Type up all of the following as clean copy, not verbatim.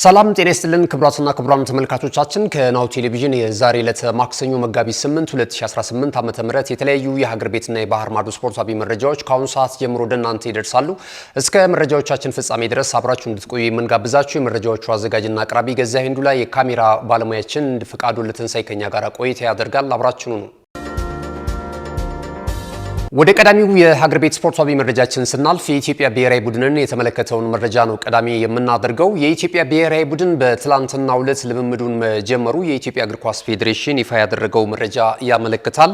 ሰላም ጤና ይስጥልን ክቡራትና ክቡራን ተመልካቾቻችን ከናሁ ቴሌቪዥን የዛሬ ዕለት ማክሰኞ መጋቢት 8 2018 ዓ.ም የተለያዩ የሀገር ቤትና የባህር ማዶ ስፖርታዊ መረጃዎች ከአሁን ሰዓት ጀምሮ ወደ እናንተ ይደርሳሉ። እስከ መረጃዎቻችን ፍጻሜ ድረስ አብራችሁ እንድትቆዩ የምንጋብዛችሁ የመረጃዎቹ አዘጋጅና አቅራቢ ገዛ ሂንዱ ላይ የካሜራ ባለሙያችን ፍቃዱ ለተንሳይ ከኛ ጋር ቆይታ ያደርጋል። አብራችሁኑ ነው። ወደ ቀዳሚው የሀገር ቤት ስፖርታዊ መረጃችን ስናልፍ የኢትዮጵያ ብሔራዊ ቡድንን የተመለከተውን መረጃ ነው ቀዳሚ የምናደርገው። የኢትዮጵያ ብሔራዊ ቡድን በትላንትናው ዕለት ልምምዱን መጀመሩ የኢትዮጵያ እግር ኳስ ፌዴሬሽን ይፋ ያደረገው መረጃ ያመለክታል።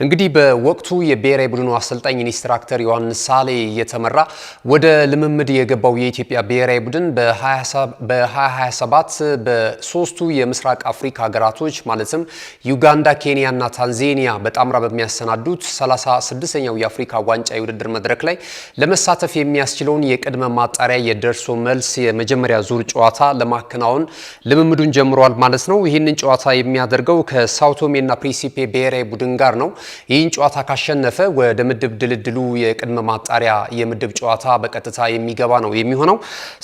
እንግዲህ በወቅቱ የብሔራዊ ቡድኑ አሰልጣኝ ኢንስትራክተር ዮሐንስ ሳሌ የተመራ ወደ ልምምድ የገባው የኢትዮጵያ ብሔራዊ ቡድን በ2027 በሶስቱ የምስራቅ አፍሪካ ሀገራቶች ማለትም ዩጋንዳ፣ ኬንያ እና ታንዛኒያ በጣምራ በሚያሰናዱት 36 የአፍሪካ ዋንጫ የውድድር መድረክ ላይ ለመሳተፍ የሚያስችለውን የቅድመ ማጣሪያ የደርሶ መልስ የመጀመሪያ ዙር ጨዋታ ለማከናወን ልምምዱን ጀምሯል ማለት ነው። ይህንን ጨዋታ የሚያደርገው ከሳውቶሜና ፕሪንሲፔ ብሔራዊ ቡድን ጋር ነው። ይህን ጨዋታ ካሸነፈ ወደ ምድብ ድልድሉ የቅድመ ማጣሪያ የምድብ ጨዋታ በቀጥታ የሚገባ ነው የሚሆነው።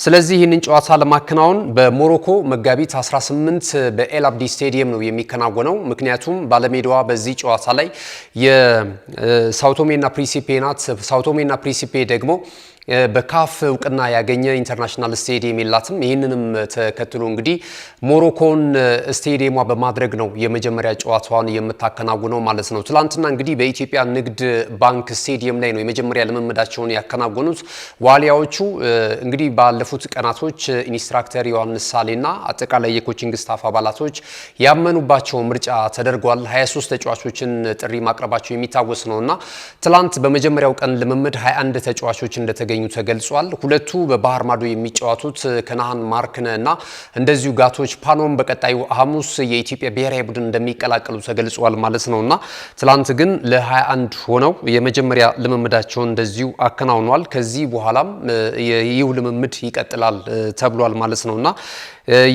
ስለዚህ ይህንን ጨዋታ ለማከናወን በሞሮኮ መጋቢት 18 በኤል አብዲ ስቴዲየም ነው የሚከናወነው። ምክንያቱም ባለሜዳዋ በዚህ ጨዋታ ላይ ሳውቶሜና ፕሪንሲፔ ናት። ሳውቶሜና ፕሪንሲፔ ደግሞ በካፍ እውቅና ያገኘ ኢንተርናሽናል ስቴዲየም የላትም። ይህንንም ተከትሎ እንግዲህ ሞሮኮን ስቴዲየሟ በማድረግ ነው የመጀመሪያ ጨዋታዋን የምታከናውነው ማለት ነው። ትላንትና እንግዲህ በኢትዮጵያ ንግድ ባንክ ስቴዲየም ላይ ነው የመጀመሪያ ልምምዳቸውን ያከናወኑት ዋሊያዎቹ። እንግዲህ ባለፉት ቀናቶች ኢንስትራክተር ዮሐንስ ሳሌና አጠቃላይ የኮቺንግ ስታፍ አባላቶች ያመኑባቸው ምርጫ ተደርጓል። 23 ተጫዋቾችን ጥሪ ማቅረባቸው የሚታወስ ነውና ትላንት በመጀመሪያው ቀን ልምምድ 21 ተጫዋቾች እንደተገኙ ተገልጿል። ሁለቱ በባህር ማዶ የሚጫወቱት ከነሃን ማርክነ እና እንደዚሁ ጋቶች ፓኖም በቀጣዩ ሐሙስ የኢትዮጵያ ብሔራዊ ቡድን እንደሚቀላቀሉ ተገልጿል ማለት ነውና ትላንት ግን ለ21 ሆነው የመጀመሪያ ልምምዳቸውን እንደዚሁ አከናውኗል። ከዚህ በኋላም ይህ ልምምድ ይቀጥላል ተብሏል ማለት ነውና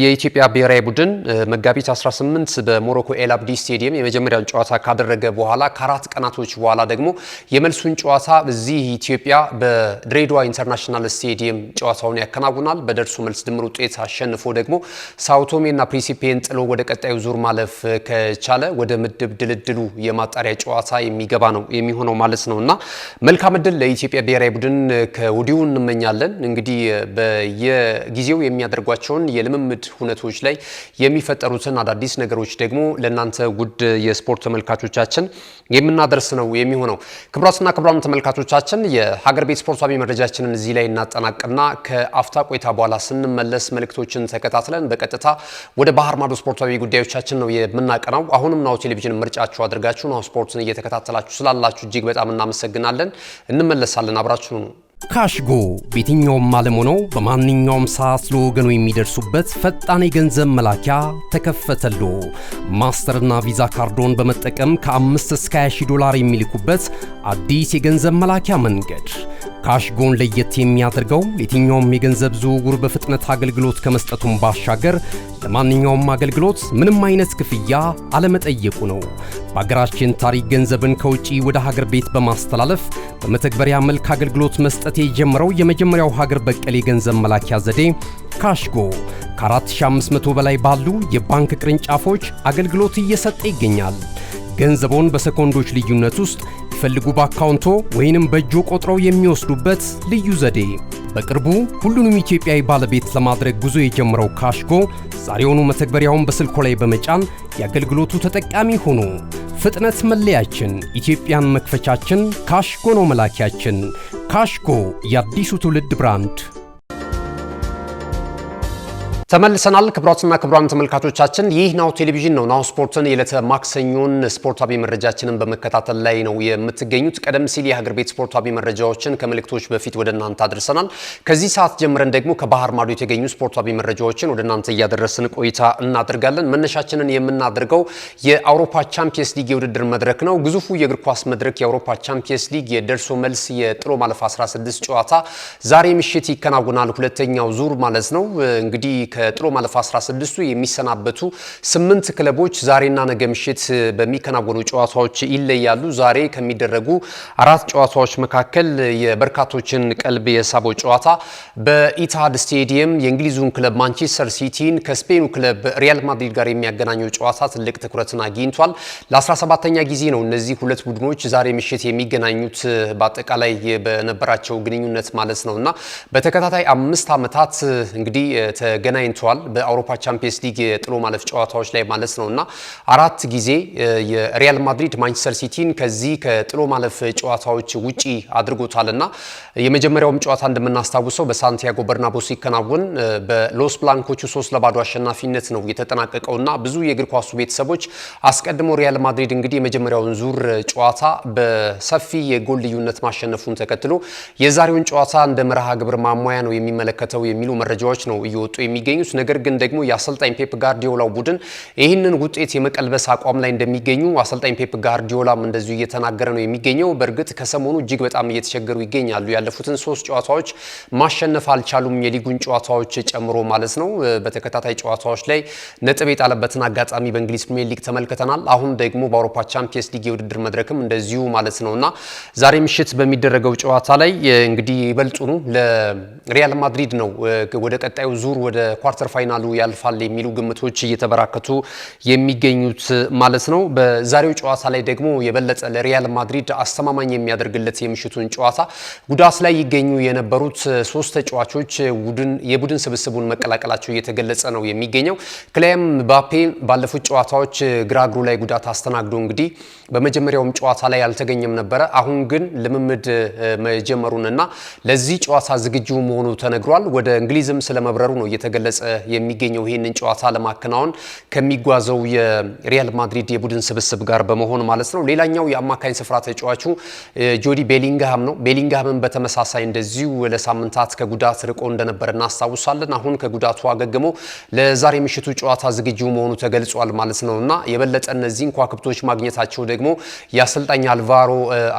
የኢትዮጵያ ብሔራዊ ቡድን መጋቢት 18 በሞሮኮ ኤል አብዲ ስቴዲየም የመጀመሪያውን ጨዋታ ካደረገ በኋላ ከአራት ቀናቶች በኋላ ደግሞ የመልሱን ጨዋታ እዚህ ኢትዮጵያ በድሬዳዋ ኢንተርናሽናል ስቴዲየም ጨዋታውን ያከናውናል። በደርሶ መልስ ድምር ውጤት አሸንፎ ደግሞ ሳውቶሜና ፕሪንሲፔን ጥሎ ወደ ቀጣዩ ዙር ማለፍ ከቻለ ወደ ምድብ ድልድሉ የማጣሪያ ጨዋታ የሚገባ ነው የሚሆነው ማለት ነውና መልካም ዕድል ለኢትዮጵያ ብሔራዊ ቡድን ከወዲሁ እንመኛለን። እንግዲህ በየጊዜው የሚያደርጓቸውን የልምምድ ሁነቶች ላይ የሚፈጠሩትን አዳዲስ ነገሮች ደግሞ ለእናንተ ውድ የስፖርት ተመልካቾቻችን የምናደርስ ነው የሚሆነው። ክቡራትና ክቡራን ተመልካቾቻችን የሀገር ቤት ስፖርታዊ መረጃችንን እዚህ ላይ እናጠናቅና ከአፍታ ቆይታ በኋላ ስንመለስ መልእክቶችን ተከታትለን በቀጥታ ወደ ባህር ማዶ ስፖርታዊ ጉዳዮቻችን ነው የምናቀናው። አሁንም ናሁ ቴሌቪዥን ምርጫችሁ አድርጋችሁ ናሁ ስፖርትን እየተከታተላችሁ ስላላችሁ እጅግ በጣም እናመሰግናለን። እንመለሳለን፣ አብራችሁ ነው። ካሽጎ በየትኛውም ዓለም ሆነው በማንኛውም ሰዓት ለወገኑ የሚደርሱበት ፈጣን የገንዘብ መላኪያ ተከፈተሎ። ማስተርና ቪዛ ካርዶን በመጠቀም ከ5 እስከ 20 ዶላር የሚልኩበት አዲስ የገንዘብ መላኪያ መንገድ። ካሽጎን ለየት የሚያደርገው የትኛውም የገንዘብ ዝውውር በፍጥነት አገልግሎት ከመስጠቱም ባሻገር ለማንኛውም አገልግሎት ምንም አይነት ክፍያ አለመጠየቁ ነው። በሀገራችን ታሪክ ገንዘብን ከውጪ ወደ ሀገር ቤት በማስተላለፍ በመተግበሪያ መልክ አገልግሎት መስጠት የጀመረው የመጀመሪያው ሀገር በቀል የገንዘብ መላኪያ ዘዴ ካሽጎ ከ4500 በላይ ባሉ የባንክ ቅርንጫፎች አገልግሎት እየሰጠ ይገኛል። ገንዘቦን በሰኮንዶች ልዩነት ውስጥ ይፈልጉ በአካውንቶ ወይንም በእጆ ቆጥረው የሚወስዱበት ልዩ ዘዴ። በቅርቡ ሁሉንም ኢትዮጵያዊ ባለቤት ለማድረግ ጉዞ የጀመረው ካሽጎ ዛሬውኑ መተግበሪያውን በስልኮ ላይ በመጫን የአገልግሎቱ ተጠቃሚ ሆኑ። ፍጥነት መለያችን፣ ኢትዮጵያን መክፈቻችን፣ ካሽጎ ነው መላኪያችን። ካሽጎ የአዲሱ ትውልድ ብራንድ። ተመልሰናል። ክቡራትና ክቡራን ተመልካቾቻችን ይህ ናሁ ቴሌቪዥን ነው። ናሁ ስፖርትን የዕለተ ማክሰኞን ስፖርታዊ መረጃችንን በመከታተል ላይ ነው የምትገኙት። ቀደም ሲል የሀገር ቤት ስፖርታዊ መረጃዎችን ከመልእክቶች በፊት ወደ እናንተ አድርሰናል። ከዚህ ሰዓት ጀምረን ደግሞ ከባህር ማዶ የተገኙ ስፖርታዊ መረጃዎችን ወደ እናንተ እያደረስን ቆይታ እናደርጋለን። መነሻችንን የምናደርገው የአውሮፓ ቻምፒየንስ ሊግ የውድድር መድረክ ነው። ግዙፉ የእግር ኳስ መድረክ የአውሮፓ ቻምፒየንስ ሊግ የደርሶ መልስ የጥሎ ማለፍ 16 ጨዋታ ዛሬ ምሽት ይከናወናል። ሁለተኛው ዙር ማለት ነው። እንግዲህ ከጥሎ ማለፍ 16ቱ የሚሰናበቱ 8 ክለቦች ዛሬና ነገ ምሽት በሚከናወኑ ጨዋታዎች ይለያሉ። ዛሬ ከሚደረጉ 4 ጨዋታዎች መካከል የበርካቶችን ቀልብ የሳበው ጨዋታ በኢቲሃድ ስቴዲየም የእንግሊዙን ክለብ ማንቸስተር ሲቲን ከስፔኑ ክለብ ሪያል ማድሪድ ጋር የሚያገናኘው ጨዋታ ትልቅ ትኩረትን አግኝቷል። ለ17ኛ ጊዜ ነው እነዚህ ሁለት ቡድኖች ዛሬ ምሽት የሚገናኙት በአጠቃላይ በነበራቸው ግንኙነት ማለት ነውና በተከታታይ 5 ዓመታት እንግዲህ ተገናኝተዋል በአውሮፓ ቻምፒየንስ ሊግ የጥሎ ማለፍ ጨዋታዎች ላይ ማለት ነውና 4 ጊዜ የሪያል ማድሪድ ማንቸስተር ሲቲን ከዚህ ከጥሎ ማለፍ ጨዋታዎች ውጪ አድርጎታልና የመጀመሪያውም ጨዋታ እንደምናስታውሰው በሳንቲያጎ በርናባው ሲከናወን በሎስ ብላንኮቹ 3-0 አሸናፊነት ነው የተጠናቀቀውና ብዙ የእግር ኳሱ ቤተሰቦች አስቀድሞ ሪያል ማድሪድ እንግዲህ የመጀመሪያውን ዙር ጨዋታ በሰፊ የጎል ልዩነት ማሸነፉን ተከትሎ የዛሬውን ጨዋታ እንደ መርሃ ግብር ማሟያ ነው የሚመለከተው የሚሉ መረጃዎች ነው እየወጡ የሚገኙት። ነገር ግን ደግሞ የአሰልጣኝ ፔፕ ጋርዲዮላው ቡድን ይህንን ውጤት የመቀልበስ አቋም ላይ እንደሚገኙ አሰልጣኝ ፔፕ ጋርዲዮላም እንደዚሁ እየተናገረ ነው የሚገኘው። በእርግጥ ከሰሞኑ እጅግ በጣም እየተቸገሩ ይገኛሉ። ያለፉትን 3 ጨዋታዎች ማሸነፍ አልቻሉም፣ የሊጉን ጨዋታዎች ጨምሮ ማለት ነው። በተከታታይ ጨዋታዎች ላይ ነጥብ የጣለበትን አጋጣሚ በእንግሊዝ ፕሪሚየር ሊግ ተመልክተናል። አሁን ደግሞ በአውሮፓ ቻምፒየንስ ሊግ የውድድር መድረክም እንደዚሁ ማለት ነውና ዛሬ ምሽት በሚደረገው ጨዋታ ላይ እንግዲህ ይበልጡኑ ለሪያል ማድሪድ ነው ወደ ቀጣዩ ዙር ወደ ኳርተር ፋይናሉ ያልፋል የሚሉ ግምቶች እየተበራከቱ የሚገኙት ማለት ነው። በዛሬው ጨዋታ ላይ ደግሞ የበለጠ ለሪያል ማድሪድ አስተማማኝ የሚያደርግለት የምሽቱን ጨዋታ ጉዳት ላይ ይገኙ የነበሩት 3 ተጫዋቾች የቡድን ስብስቡን መቀላቀላቸው እየተገለጸ ነው የሚገኘው። ክሊያን ምባፔ ባለፉት ጨዋታዎች ግራ እግሩ ላይ ጉዳት አስተናግዶ እንግዲህ በመጀመሪያውም ጨዋታ ላይ አልተገኘም ነበረ። አሁን ግን ልምምድ መጀመሩንና ለዚህ ጨዋታ ዝግጁ መሆኑ ተነግሯል። ወደ እንግሊዝም ስለመብረሩ ነው እየተገለጸ የሚገኘው ይህንን ጨዋታ ለማከናወን ከሚጓዘው የሪያል ማድሪድ የቡድን ስብስብ ጋር በመሆን ማለት ነው። ሌላኛው የአማካኝ ስፍራ ተጫዋቹ ጆዲ ቤሊንግሃም ነው። ቤሊንግሃምን በተመሳሳይ እንደዚሁ ለሳምንታት ከጉዳት ርቆ እንደነበር እናስታውሳለን። አሁን ከጉዳቱ አገግሞ ለዛሬ ምሽቱ ጨዋታ ዝግጁ መሆኑ ተገልጿል ማለት ነውና የበለጠ እነዚህን ከዋክብቶች ማግኘታቸው ደግሞ የአሰልጣኝ አልቫሮ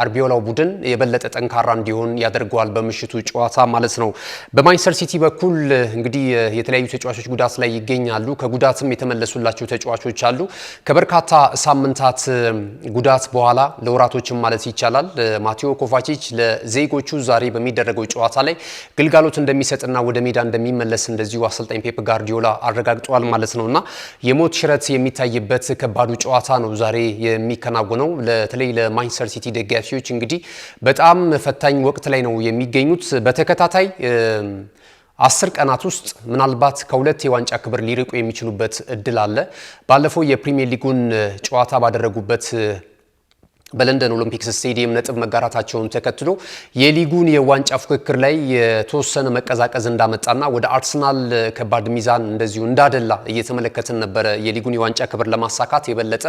አርቢዮላው ቡድን የበለጠ ጠንካራ እንዲሆን ያደርገዋል በምሽቱ ጨዋታ ማለት ነው። በማንቸስተር ሲቲ በኩል እንግዲህ የተለያዩ ተጫዋቾች ጉዳት ላይ ይገኛሉ። ከጉዳትም የተመለሱላቸው ተጫዋቾች አሉ። ከበርካታ ሳምንታት ጉዳት በኋላ ለወራቶችም ማለት ይቻላል ማቴዎ ኮቫቺች ለዜጎቹ ዛሬ በሚደረገው ጨዋታ ላይ ግልጋሎት እንደሚሰጥና ወደ ሜዳ እንደሚመለስ እንደዚሁ አሰልጣኝ ፔፕ ጋርዲዮላ አረጋግጧል ማለት ነውና የሞት ሽረት የሚታይበት ከባዱ ጨዋታ ነው ዛሬ የሚከናወነው። ለተለይ ለማንቸስተር ሲቲ ደጋፊዎች እንግዲህ በጣም ፈታኝ ወቅት ላይ ነው የሚገኙት። በተከታታይ 10 ቀናት ውስጥ ምናልባት ከ2 የዋንጫ ክብር ሊርቁ የሚችሉበት እድል አለ። ባለፈው የፕሪሚየር ሊጉን ጨዋታ ባደረጉበት በለንደን ኦሎምፒክስ ስቴዲየም ነጥብ መጋራታቸውን ተከትሎ የሊጉን የዋንጫ ፉክክር ላይ የተወሰነ መቀዛቀዝ እንዳመጣና ወደ አርሰናል ከባድ ሚዛን እንደዚሁ እንዳደላ እየተመለከትን ነበረ። የሊጉን የዋንጫ ክብር ለማሳካት የበለጠ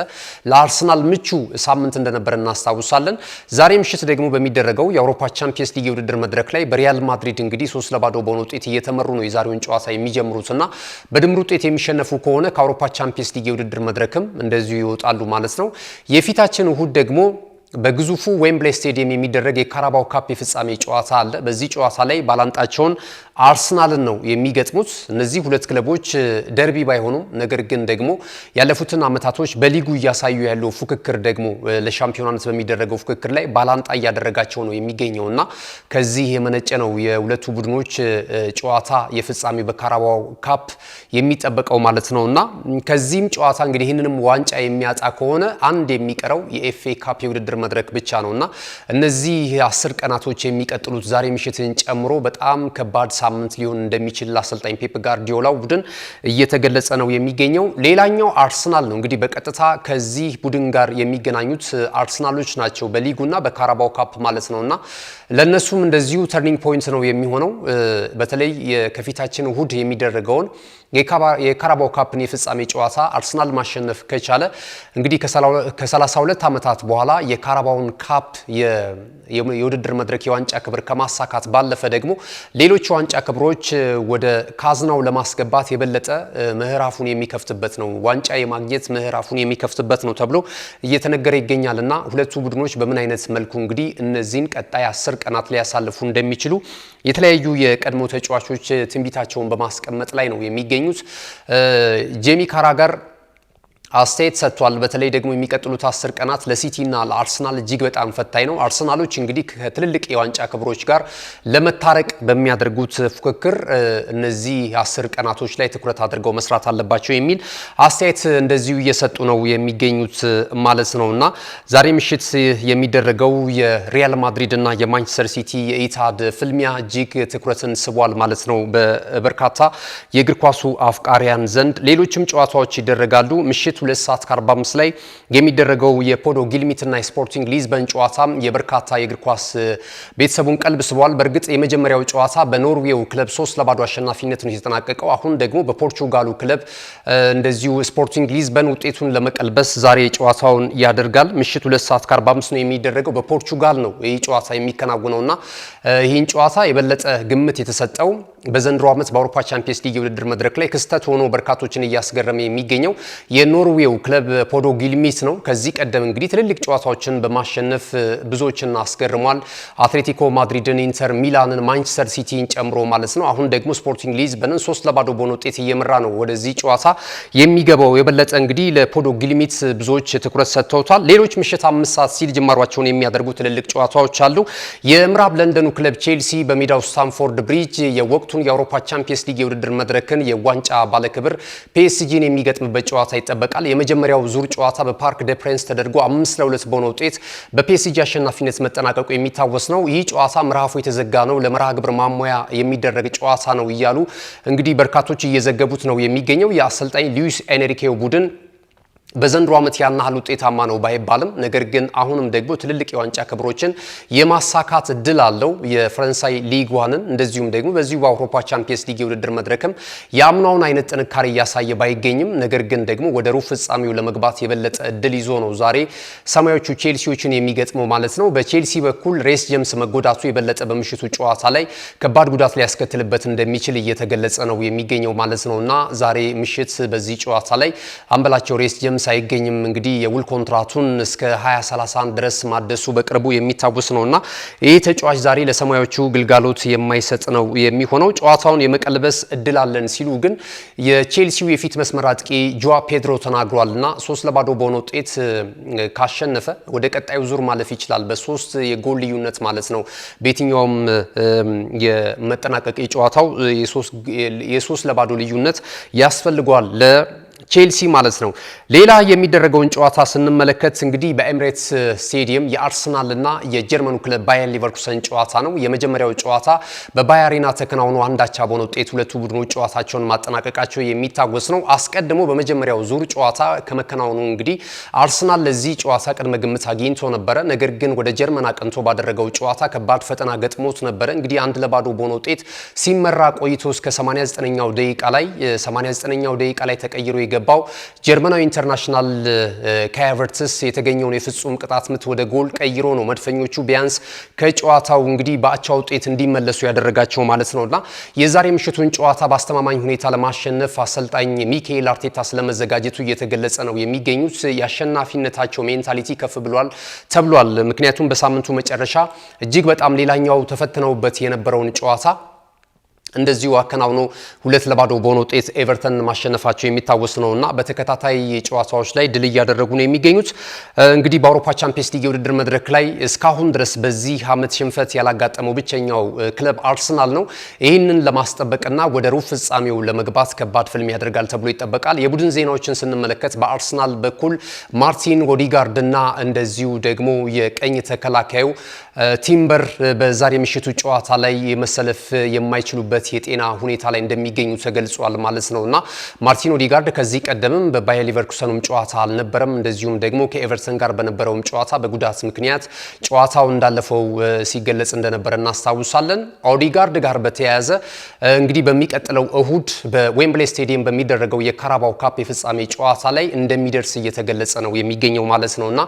ለአርሰናል ምቹ ሳምንት እንደነበረ እናስታውሳለን። ዛሬ ምሽት ደግሞ በሚደረገው የአውሮፓ ቻምፒየንስ ሊግ የውድድር መድረክ ላይ በሪያል ማድሪድ እንግዲህ 3-0 በሆነ ውጤት እየተመሩ ነው የዛሬውን ጨዋታ የሚጀምሩትና በድምር ውጤት የሚሸነፉ ከሆነ ከአውሮፓ ቻምፒየንስ ሊግ የውድድር መድረክም እንደዚሁ ይወጣሉ ማለት ነው። የፊታችን እሁድ ደግሞ በግዙፉ ዌምብሌይ ስቴዲየም የሚደረግ የካራባው ካፕ የፍጻሜ ጨዋታ አለ። በዚህ ጨዋታ ላይ ባላንጣቸውን አርሰናልን ነው የሚገጥሙት። እነዚህ ሁለት ክለቦች ደርቢ ባይሆኑም ነገር ግን ደግሞ ያለፉትን አመታቶች በሊጉ እያሳዩ ያለው ፉክክር ደግሞ ለሻምፒዮናነት በሚደረገው ፉክክር ላይ ባላንጣ እያደረጋቸው ነው የሚገኘውና ከዚህ የመነጨ ነው የሁለቱ ቡድኖች ጨዋታ የፍጻሜ በካራባው ካፕ የሚጠበቀው ማለት ነውና ከዚህም ጨዋታ እንግዲህ ይህንንም ዋንጫ የሚያጣ ከሆነ አንድ የሚቀረው የኤፍኤ ካፕ የውድድር መድረክ ብቻ ነውና እነዚህ 10 ቀናቶች የሚቀጥሉት ዛሬ ምሽትን ጨምሮ በጣም ከባድ ሳምንት ሊሆን እንደሚችል አሰልጣኝ ፔፕ ጋርዲዮላው ቡድን እየተገለጸ ነው የሚገኘው። ሌላኛው አርሰናል ነው እንግዲህ በቀጥታ ከዚህ ቡድን ጋር የሚገናኙት አርሰናሎች ናቸው በሊጉና በካራባው ካፕ ማለት ነውና ለነሱም እንደዚሁ ተርኒንግ ፖይንት ነው የሚሆነው። በተለይ ከፊታችን እሁድ የሚደረገውን የካራባው ካፕን የፍጻሜ ጨዋታ አርሰናል ማሸነፍ ከቻለ እንግዲህ ከ32 ዓመታት በኋላ የካራባውን ካፕ የውድድር መድረክ የዋንጫ ክብር ከማሳካት ባለፈ ደግሞ ሌሎች ዋንጫ የዋንጫ ክብሮች ወደ ካዝናው ለማስገባት የበለጠ ምዕራፉን የሚከፍትበት ነው፣ ዋንጫ የማግኘት ምዕራፉን የሚከፍትበት ነው ተብሎ እየተነገረ ይገኛልና ሁለቱ ቡድኖች በምን አይነት መልኩ እንግዲህ እነዚህን ቀጣይ 10 ቀናት ሊያሳልፉ እንደሚችሉ የተለያዩ የቀድሞ ተጫዋቾች ትንቢታቸውን በማስቀመጥ ላይ ነው የሚገኙት። ጄሚ ካራገር አስተያየት ሰጥቷል። በተለይ ደግሞ የሚቀጥሉት 10 ቀናት ለሲቲ እና ለአርሰናል እጅግ በጣም ፈታኝ ነው። አርሰናሎች እንግዲህ ከትልልቅ የዋንጫ ክብሮች ጋር ለመታረቅ በሚያደርጉት ፉክክር እነዚህ 10 ቀናቶች ላይ ትኩረት አድርገው መስራት አለባቸው የሚል አስተያየት እንደዚሁ እየሰጡ ነው የሚገኙት ማለት ነውና ዛሬ ምሽት የሚደረገው የሪያል ማድሪድ እና የማንቸስተር ሲቲ የኢታድ ፍልሚያ እጅግ ትኩረትን ስቧል ማለት ነው በበርካታ የእግር ኳሱ አፍቃሪያን ዘንድ። ሌሎችም ጨዋታዎች ይደረጋሉ። ምሽት 2:45 ላይ የሚደረገው የፖዶ ጊልሚት እና የስፖርቲንግ ሊዝበን ጨዋታም የበርካታ የእግር ኳስ ቤተሰቡን ቀልብ ስቧል። በእርግጥ የመጀመሪያው ጨዋታ በኖርዌው ክለብ 3-0 አሸናፊነት ነው የተጠናቀቀው። አሁን ደግሞ በፖርቹጋሉ ክለብ እንደዚሁ ስፖርቲንግ ሊዝበን ውጤቱን ለመቀልበስ ዛሬ ጨዋታውን ያደርጋል። ምሽት 2:45 ነው የሚደረገው። በፖርቹጋል ነው ይህ ጨዋታ የሚከናወነውና ይህን ጨዋታ የበለጠ ግምት የተሰጠው በዘንድሮ ዓመት በአውሮፓ ቻምፒየንስ ሊግ የውድድር መድረክ ላይ ክስተት ሆኖ በርካቶችን እያስገረመ የሚገኘው የኖርዌው ክለብ ፖዶ ጊልሚት ነው። ከዚህ ቀደም እንግዲህ ትልልቅ ጨዋታዎችን በማሸነፍ ብዙዎችን አስገርሟል። አትሌቲኮ ማድሪድን፣ ኢንተር ሚላንን፣ ማንቸስተር ሲቲን ጨምሮ ማለት ነው። አሁን ደግሞ ስፖርቲንግ ሊዝበንን 3-0 በሆነ ውጤት እየመራ ነው ወደዚህ ጨዋታ የሚገባው። የበለጠ እንግዲህ ለፖዶ ጊልሚት ብዙዎች ትኩረት ሰጥተውታል። ሌሎች ምሽት 5 ሰዓት ሲል ጅማሯቸውን የሚያደርጉ ትልልቅ ጨዋታዎች አሉ። የምዕራብ ለንደኑ ክለብ ቼልሲ በሜዳው ስታንፎርድ ብሪጅ የወቅቱን የአውሮፓ ቻምፒየንስ ሊግ የውድድር መድረክን የዋንጫ ባለክብር ፒኤስጂን የሚገጥምበት ጨዋታ ይጠበቃል። የመጀመሪያው ዙር ጨዋታ በፓርክ ደ ፕሬንስ ተደርጎ 5-2 በሆነ ውጤት በፒኤስጂ አሸናፊነት መጠናቀቁ የሚታወስ ነው። ይህ ጨዋታ ምዕራፉ የተዘጋ ነው፣ ለመርሃ ግብር ማሟያ የሚደረግ ጨዋታ ነው እያሉ እንግዲህ በርካቶች እየዘገቡት ነው የሚገኘው። የአሰልጣኝ ሉዊስ ኤንሪኬው ቡድን በዘንድሮ ዓመት ያን ያህል ውጤታማ ነው ባይባልም ነገር ግን አሁንም ደግሞ ትልልቅ የዋንጫ ክብሮችን የማሳካት እድል አለው። የፈረንሳይ ሊግ ዋንን እንደዚሁም ደግሞ በዚሁ በአውሮፓ ቻምፒየንስ ሊግ የውድድር መድረክም የአምናውን አይነት ጥንካሬ እያሳየ ባይገኝም ነገር ግን ደግሞ ወደ ሩብ ፍጻሜው ለመግባት የበለጠ እድል ይዞ ነው ዛሬ ሰማያዊዎቹ ቼልሲዎችን የሚገጥመው ማለት ነው። በቼልሲ በኩል ሬስ ጄምስ መጎዳቱ የበለጠ በምሽቱ ጨዋታ ላይ ከባድ ጉዳት ሊያስከትልበት እንደሚችል እየተገለጸ ነው የሚገኘው ማለት ነውና ዛሬ ምሽት በዚህ ጨዋታ ላይ አምበላቸው ሬስ ጄምስ ሳይገኝም እንግዲህ የውል ኮንትራቱን እስከ 2031 ድረስ ማደሱ በቅርቡ የሚታወስ ነውና ይህ ተጫዋች ዛሬ ለሰማያዊዎቹ ግልጋሎት የማይሰጥ ነው የሚሆነው። ጨዋታውን የመቀልበስ እድል አለን ሲሉ ግን የቼልሲው የፊት መስመር አጥቂ ጆዋ ፔድሮ ተናግሯልና 3-0 በሆነ ውጤት ካሸነፈ ወደ ቀጣዩ ዙር ማለፍ ይችላል። በ3 የጎል ልዩነት ማለት ነው። በየትኛውም የመጠናቀቅ የጨዋታው የ3-0 ልዩነት ያስፈልገዋል ቼልሲ ማለት ነው። ሌላ የሚደረገውን ጨዋታ ስንመለከት እንግዲህ በኤምሬትስ ስቴዲየም የአርሰናልና የጀርመኑ ክለብ ባየር ሊቨርኩሰን ጨዋታ ነው። የመጀመሪያው ጨዋታ በባየር አሬና ተከናውኖ 1-1 በሆነ ውጤት ሁለቱ ቡድኖች ጨዋታቸውን ማጠናቀቃቸው የሚታወስ ነው። አስቀድሞ በመጀመሪያው ዙር ጨዋታ ከመከናወኑ እንግዲህ አርሰናል ለዚህ ጨዋታ ቅድመ ግምት አግኝቶ ነበረ። ነገር ግን ወደ ጀርመን አቅንቶ ባደረገው ጨዋታ ከባድ ፈተና ገጥሞት ነበረ። እንግዲህ 1-0 በሆነ ውጤት ሲመራ ቆይቶ እስከ 89ኛው ደቂቃ ላይ ተቀይሮ ባው ጀርመናዊ ኢንተርናሽናል ካይ ሃቨርትስ የተገኘውን የፍጹም ቅጣት ምት ወደ ጎል ቀይሮ ነው መድፈኞቹ ቢያንስ ከጨዋታው እንግዲህ በአቻ ውጤት እንዲመለሱ ያደረጋቸው ማለት ነውና የዛሬ ምሽቱን ጨዋታ በአስተማማኝ ሁኔታ ለማሸነፍ አሰልጣኝ ሚካኤል አርቴታ ስለመዘጋጀቱ እየተገለጸ ነው የሚገኙት። የአሸናፊነታቸው ሜንታሊቲ ከፍ ብሏል ተብሏል። ምክንያቱም በሳምንቱ መጨረሻ እጅግ በጣም ሌላኛው ተፈትነውበት የነበረውን ጨዋታ እንደዚሁ አከናውኖ 2-0 በሆነ ውጤት ኤቨርተን ማሸነፋቸው የሚታወስ ነውና በተከታታይ ጨዋታዎች ላይ ድል እያደረጉ ነው የሚገኙት። እንግዲህ በአውሮፓ ቻምፒየንስ ሊግ የውድድር መድረክ ላይ እስካሁን ድረስ በዚህ ዓመት ሽንፈት ያላጋጠመው ብቸኛው ክለብ አርሰናል ነው። ይህንን ለማስጠበቅና ወደ ሩብ ፍጻሜው ለመግባት ከባድ ፍልም ያደርጋል ተብሎ ይጠበቃል። የቡድን ዜናዎችን ስንመለከት በአርሰናል በኩል ማርቲን ኦዲጋርድና እንደዚሁ ደግሞ የቀኝ ተከላካዩ ቲምበር በዛሬ ምሽቱ ጨዋታ ላይ የመሰለፍ የማይችሉበት የጤና ሁኔታ ላይ እንደሚገኙ ተገልጿል ማለት ነውና ማርቲን ኦዲጋርድ ከዚህ ቀደምም በባየር ሊቨርኩሰንም ጨዋታ አልነበረም። እንደዚሁም ደግሞ ከኤቨርተን ጋር በነበረውም ጨዋታ በጉዳት ምክንያት ጨዋታው እንዳለፈው ሲገለጽ እንደነበረ እናስታውሳለን። ኦዲጋርድ ጋር በተያያዘ እንግዲህ በሚቀጥለው እሁድ በዌምብሌይ ስቴዲየም በሚደረገው የካራባው ካፕ የፍጻሜ ጨዋታ ላይ እንደሚደርስ እየተገለጸ ነው የሚገኘው ማለት ነውና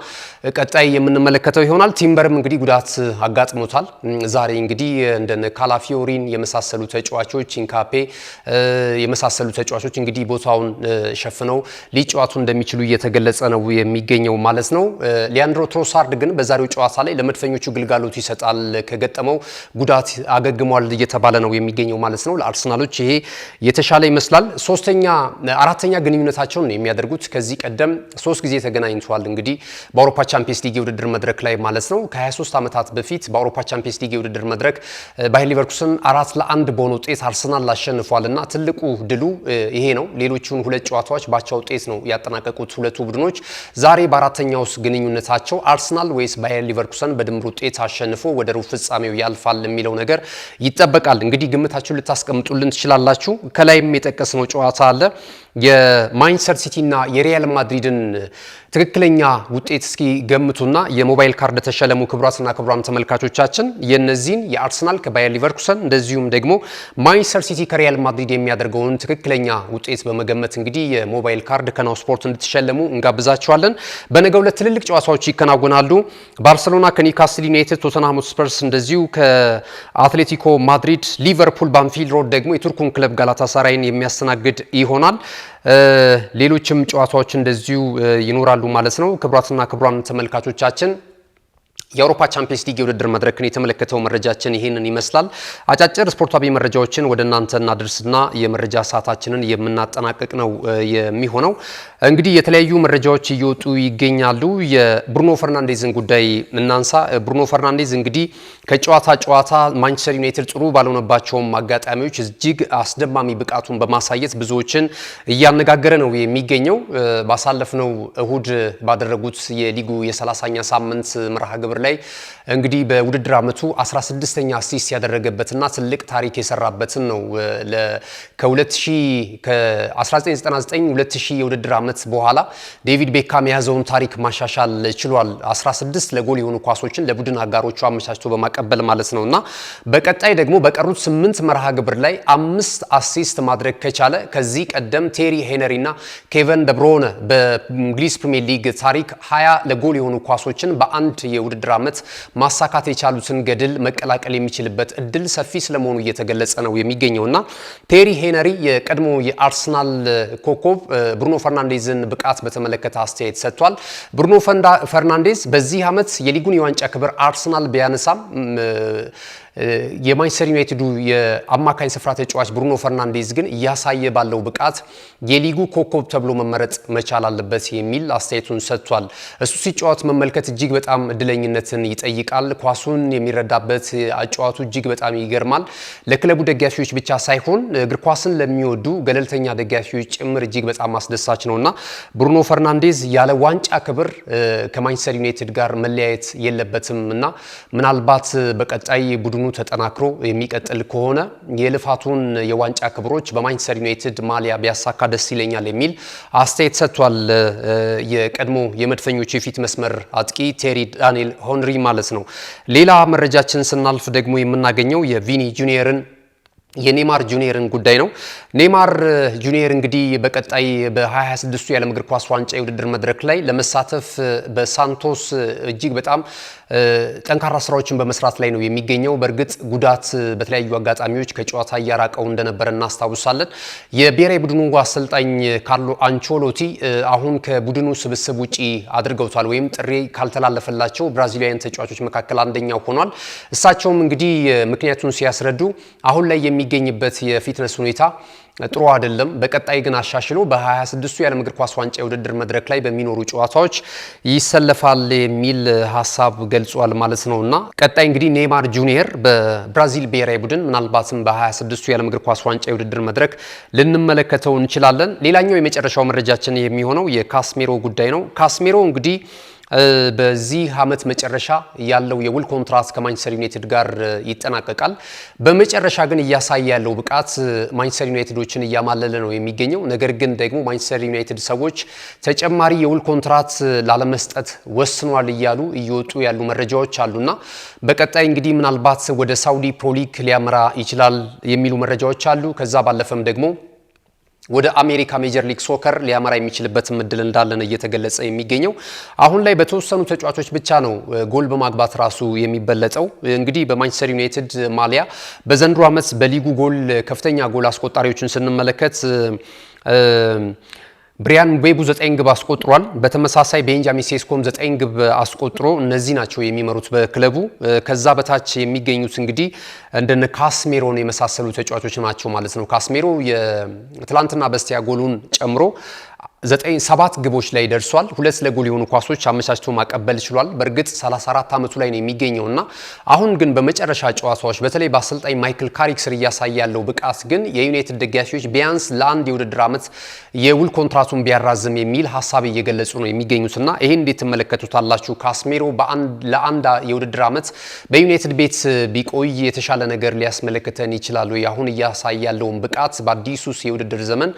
ቀጣይ የምንመለከተው ይሆናል። ቲምበርም እንግዲህ ጉዳት አጋጥሞታል። ዛሬ እንግዲህ እንደነ ካላፊዮሪን የመሳሰሉ ተጫዋቾች ኢንካፔ የመሳሰሉ ተጫዋቾች እንግዲህ ቦታውን ሸፍነው ሊጫወቱ እንደሚችሉ እየተገለጸ ነው የሚገኘው ማለት ነው። ሊያንድሮ ትሮሳርድ ግን በዛሬው ጨዋታ ላይ ለመድፈኞቹ ግልጋሎት ይሰጣል፣ ከገጠመው ጉዳት አገግሟል እየተባለ ነው የሚገኘው ማለት ነው። ለአርሰናሎች ይሄ የተሻለ ይመስላል። አራተኛ ግንኙነታቸውን ነው የሚያደርጉት። ከዚህ ቀደም 3 ጊዜ ተገናኝተዋል እንግዲህ በአውሮፓ ቻምፒየንስ ሊግ የውድድር መድረክ ላይ ማለት ነው። ከ23 ዓመታት በፊት በአውሮፓ ቻምፒየንስ ሊግ የውድድር መድረክ ባየር ሊቨርኩሰን 4-1 በሆነ ውጤት አርሰናል አሸንፏልና ትልቁ ድሉ ይሄ ነው። ሌሎቹን 2 ጨዋታዎች ባቻ ውጤት ነው ያጠናቀቁት ሁለቱ ቡድኖች። ዛሬ በአራተኛው ግንኙነታቸው አርሰናል ወይስ ባየር ሊቨርኩሰን በድምር ውጤት አሸንፎ ወደ ሩብ ፍጻሜው ያልፋል የሚለው ነገር ይጠበቃል። እንግዲህ ግምታችሁን ልታስቀምጡልን ትችላላችሁ። ከላይም የጠቀስነው ጨዋታ አለ የማንቸስተር ሲቲ እና የሪያል ማድሪድን ትክክለኛ ውጤት እስኪ ገምቱና የሞባይል ካርድ ተሸለሙ። ክቡራትና ክቡራን ተመልካቾቻችን የነዚህን የአርሰናል ከባየር ሊቨርኩሰን እንደዚሁም ደግሞ ማንቸስተር ሲቲ ከሪያል ማድሪድ የሚያደርገውን ትክክለኛ ውጤት በመገመት እንግዲህ የሞባይል ካርድ ከናሁ ስፖርት እንድትሸለሙ እንጋብዛችኋለን። በነገው ዕለት ትልልቅ ጨዋታዎች ይከናወናሉ። ባርሴሎና ከኒውካስል ዩናይትድ፣ ቶተንሃም ሆትስፐርስ እንደዚሁ ከአትሌቲኮ ማድሪድ፣ ሊቨርፑል በአንፊልድ ሮድ ደግሞ የቱርኩን ክለብ ጋላታሳራይን የሚያስተናግድ ይሆናል። ሌሎችም ጨዋታዎች እንደዚሁ ይኖራሉ ማለት ነው። ክቡራትና ክቡራን ተመልካቾቻችን የአውሮፓ ቻምፒየንስ ሊግ የውድድር መድረክን የተመለከተው መረጃችን ይሄንን ይመስላል። አጫጭር ስፖርታዊ መረጃዎችን ወደ እናንተ እናደርስና የመረጃ ሰዓታችንን የምናጠናቀቅ ነው የሚሆነው። እንግዲህ የተለያዩ መረጃዎች እየወጡ ይገኛሉ። የብሩኖ ፈርናንዴዝን ጉዳይ እናንሳ። ብሩኖ ፈርናንዴዝ እንግዲህ ከጨዋታ ማንቸስተር ዩናይትድ ጥሩ ባልሆነባቸውም አጋጣሚዎች እጅግ አስደማሚ ብቃቱን በማሳየት ብዙዎችን እያነጋገረ ነው የሚገኘው። ባሳለፍነው እሁድ ባደረጉት የሊጉ የ30ኛ ሳምንት መርሃ ግብር ላይ እንግዲህ በውድድር ዓመቱ 16ኛ አሲስት ያደረገበትና ትልቅ ታሪክ የሰራበትን ነው። ከ1999-2000 የውድድር ዓመት በኋላ ዴቪድ ቤካም የያዘውን ታሪክ ማሻሻል ችሏል። 16 ለጎል የሆኑ ኳሶችን ለቡድን አጋሮቹ አመቻችቶ በማቀበል ማለት ነውና በቀጣይ ደግሞ በቀሩት 8 መርሃ ግብር ላይ 5 አሲስት ማድረግ ከቻለ ከዚህ ቀደም ቴሪ ሄነሪና ኬቨን ደብሮነ በእንግሊዝ ፕሪሚየር ሊግ ታሪክ 20 ለጎል የሆኑ ኳሶችን በአንድ የውድድር ዓመት ማሳካት የቻሉትን ገድል መቀላቀል የሚችልበት እድል ሰፊ ስለመሆኑ እየተገለጸ ነው የሚገኘውና ቴሪ ሄነሪ የቀድሞ የአርሰናል ኮከብ ብሩኖ ፈርናንዴዝን ብቃት በተመለከተ አስተያየት ሰጥቷል። ብሩኖ ፈርናንዴዝ በዚህ ዓመት የሊጉን የዋንጫ ክብር አርሰናል ቢያነሳም የማንቸስተር ዩናይትዱ የአማካኝ ስፍራ ተጫዋች ብሩኖ ፈርናንዴዝ ግን እያሳየ ባለው ብቃት የሊጉ ኮከብ ተብሎ መመረጥ መቻል አለበት የሚል አስተያየቱን ሰጥቷል። እሱ ሲጫወት መመልከት እጅግ በጣም እድለኝነትን ይጠይቃል። ኳሱን የሚረዳበት አጫዋቱ እጅግ በጣም ይገርማል። ለክለቡ ደጋፊዎች ብቻ ሳይሆን እግር ኳስን ለሚወዱ ገለልተኛ ደጋፊዎች ጭምር እጅግ በጣም አስደሳች ነውና ብሩኖ ፈርናንዴዝ ያለ ዋንጫ ክብር ከማንቸስተር ዩናይትድ ጋር መለያየት የለበትም እና ምናልባት በቀጣይ ቡድኑ ተጠናክሮ የሚቀጥል ከሆነ የልፋቱን የዋንጫ ክብሮች በማንቸስተር ዩናይትድ ማሊያ ቢያሳካ ደስ ይለኛል የሚል አስተያየት ሰጥቷል። የቀድሞ የመድፈኞቹ የፊት መስመር አጥቂ ቴሪ ዳንኤል ሆንሪ ማለት ነው። ሌላ መረጃችን ስናልፍ ደግሞ የምናገኘው የቪኒ ጁኒየርን የኔማር ጁኒየርን ጉዳይ ነው። ኔማር ጁኒየር እንግዲህ በቀጣይ በ2026 የዓለም እግር ኳስ ዋንጫ የውድድር መድረክ ላይ ለመሳተፍ በሳንቶስ እጅግ በጣም ጠንካራ ስራዎችን በመስራት ላይ ነው የሚገኘው። በእርግጥ ጉዳት በተለያዩ አጋጣሚዎች ከጨዋታ እያራቀው እንደነበረ እናስታውሳለን። የብሔራዊ ቡድኑ አሰልጣኝ ካርሎ አንቾሎቲ አሁን ከቡድኑ ስብስብ ውጪ አድርገውታል፣ ወይም ጥሪ ካልተላለፈላቸው ብራዚሊያን ተጫዋቾች መካከል አንደኛው ሆኗል። እሳቸውም እንግዲህ ምክንያቱን ሲያስረዱ አሁን ላይ የሚገኝበት የፊትነስ ሁኔታ ጥሩ አይደለም፣ በቀጣይ ግን አሻሽሎ በ26ቱ የዓለም እግር ኳስ ዋንጫ የውድድር መድረክ ላይ በሚኖሩ ጨዋታዎች ይሰለፋል የሚል ሀሳብ ገልጿል ማለት ነውና ቀጣይ እንግዲህ ኔማር ጁኒየር በብራዚል ብሔራዊ ቡድን ምናልባትም በ26ቱ የዓለም እግር ኳስ ዋንጫ የውድድር መድረክ ልንመለከተው እንችላለን። ሌላኛው የመጨረሻው መረጃችን የሚሆነው የካስሜሮ ጉዳይ ነው። ካስሜሮ እንግዲህ በዚህ ዓመት መጨረሻ ያለው የውል ኮንትራት ከማንቸስተር ዩናይትድ ጋር ይጠናቀቃል። በመጨረሻ ግን እያሳየ ያለው ብቃት ማንቸስተር ዩናይትዶችን እያማለለ ነው የሚገኘው። ነገር ግን ደግሞ ማንቸስተር ዩናይትድ ሰዎች ተጨማሪ የውል ኮንትራት ላለመስጠት ወስኗል እያሉ እየወጡ ያሉ መረጃዎች አሉና በቀጣይ እንግዲህ ምናልባት ወደ ሳውዲ ፕሮ ሊግ ሊያመራ ይችላል የሚሉ መረጃዎች አሉ። ከዛ ባለፈም ደግሞ ወደ አሜሪካ ሜጀር ሊግ ሶከር ሊያመራ የሚችልበት እድል እንዳለ እየተገለጸ የሚገኘው አሁን ላይ በተወሰኑ ተጫዋቾች ብቻ ነው ጎል በማግባት ራሱ የሚበለጠው። እንግዲህ በማንቸስተር ዩናይትድ ማሊያ በዘንድሮ ዓመት በሊጉ ጎል ከፍተኛ ጎል አስቆጣሪዎችን ስንመለከት ብሪያን ምቤሞ 9 ግብ አስቆጥሯል። በተመሳሳይ ቤንጃሚን ሴስኮም 9 ግብ አስቆጥሮ እነዚህ ናቸው የሚመሩት በክለቡ። ከዛ በታች የሚገኙት እንግዲህ እንደነ ካስሜሮን የመሳሰሉ ተጫዋቾች ናቸው ማለት ነው። ካስሜሮ የትላንትና በስቲያ ጎሉን ጨምሮ 7 ግቦች ላይ ደርሷል። 2 ለጎል የሆኑ ኳሶች አመቻችቶ ማቀበል ችሏል። በእርግጥ 34 ዓመቱ ላይ ነው የሚገኘውና አሁን ግን በመጨረሻ ጨዋታዎች በተለይ በአሰልጣኝ ማይክል ካሪክ ስር እያሳየ ያለው ብቃት ግን የዩናይትድ ደጋፊዎች ቢያንስ ለአንድ የውድድር ዓመት የውል ኮንትራቱን ቢያራዝም የሚል ሀሳብ እየገለጹ ነው የሚገኙትና ይሄን እንዴት ተመለከቱታላችሁ? ካስሜሮ ለአንድ የውድድር ዓመት በዩናይትድ ቤት ቢቆይ የተሻለ ነገር ሊያስመለክተን ይችላል ወይ? አሁን እያሳየ ያለውን ብቃት በአዲሱ የውድድር ዘመን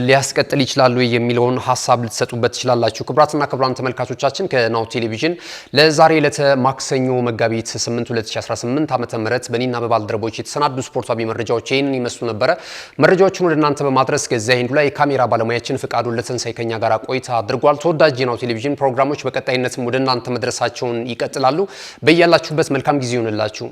ሊያስቀጥል ይችላል ወይ የሚለውን ሐሳብ ልትሰጡበት ትችላላችሁ። ክቡራትና ክቡራን ተመልካቾቻችን ከናሁ ቴሌቪዥን ለዛሬ ለማክሰኞ መጋቢት 8 2018 ዓመተ ምህረት በእኔና በባልደረቦች የተሰናዱ ስፖርታዊ መረጃዎች ይህንን ይመስሉ ነበረ። መረጃዎቹን ወደ እናንተ በማድረስ ገዛ ሄንዱ ላይ የካሜራ ባለሙያችን ፍቃዱን ለተንሳይ ከኛ ጋር ቆይታ አድርጓል። ተወዳጅ የናሁ ቴሌቪዥን ፕሮግራሞች በቀጣይነትም ወደ እናንተ መድረሳቸውን ይቀጥላሉ። በያላችሁበት መልካም ጊዜ ይሁንላችሁ።